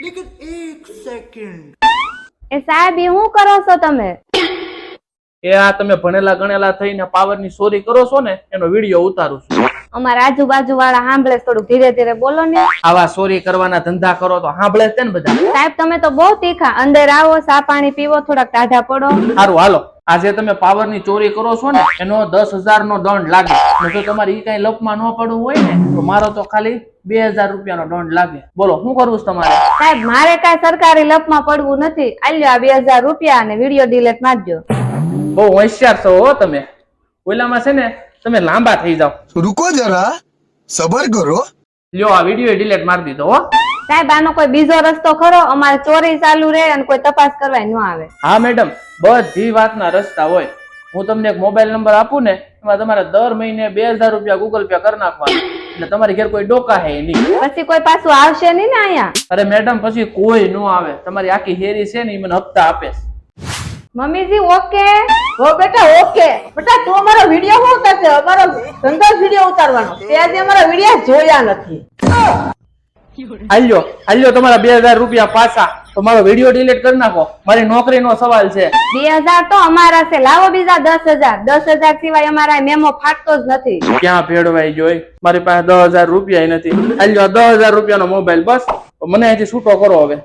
लेकिन एक सेकंड એ સાહેબ એ શું કરો છો તમે? એ આ તમે ભણેલા ગણેલા થઈને પાવરની ચોરી કરો છો ને એનો વિડીયો ઉતારું છું. અમારા આજુબાજુ વાળા સાંભળે છે, થોડું ધીરે ધીરે બોલો ને. આવા ચોરી કરવાના ધંધા કરો તો સાંભળે છે ને બધા. સાહેબ તમે તો બહુ તીખા. અંદર આવો, ચા પાણી પીવો, થોડાક ટાઢા પડો. સારું હાલો, આજે તમે પાવરની ચોરી કરો છો ને એનો 10,000 નો દંડ લાગે. અને જો તમારે ઈ કઈ લપમાં ન પડવું હોય ને તો મારો તો ખાલી 2,000 રૂપિયાનો દંડ લાગે. બોલો શું કરવું છે તમારે? સાહેબ મારે કઈ સરકારી લપમાં પડવું નથી. આલ્યો આ 2,000 રૂપિયા અને વિડીયો ડિલીટ મારજો. બહુ હોશિયાર છો હો તમે. ઓલામાં છે ને તમે લાંબા થઈ જાઓ. रुको जरा सबर करो લ્યો આ વિડીયો ડિલીટ મારી દીધો હો. સાહેબ આનો કોઈ બીજો રસ્તો ખરો? અમારે ચોરી ચાલુ રહે અને કોઈ તપાસ કરવા ન આવે. હા મેડમ, બધી વાતના રસ્તા હોય. હું તમને એક મોબાઈલ નંબર આપું ને એમાં તમારે દર મહિને 2,000 રૂપિયા ગૂગલ પે કરી નાખવાના એટલે તમારી ઘેર કોઈ ડોકા હે નહીં. પછી કોઈ પાછું આવશે નહીં ને અહીંયા? અરે મેડમ પછી કોઈ ન આવે. તમારી આખી હેરી છે ને એ મને હપ્તા આપે છે. મમ્મીજી ઓકે? હો બેટા ઓકે. બેટા તું અમારો વિડીયો શું ઉતારશે? અમારો ધંધો વિડીયો ઉતારવાનો. તે આજે અમારા વિડીયો જોયા નથી. આલ્યો તમારા 2,000 રૂપિયા પાછા. તો મારો વિડીયો ડિલીટ કરી નાખો. મારી નોકરીનો સવાલ છે. 2,000 તો અમારા છે. લાવો બીજા 10,000. 10,000 સિવાય અમારા મેમો ફાટતો જ નથી. ક્યાં ભેળવાઈ જોઈ? મારી પાસે 10,000 રૂપિયા નથી. આલ્યો 10,000 રૂપિયાનો મોબાઈલ બસ. મને અહીંથી છૂટો કરો હવે.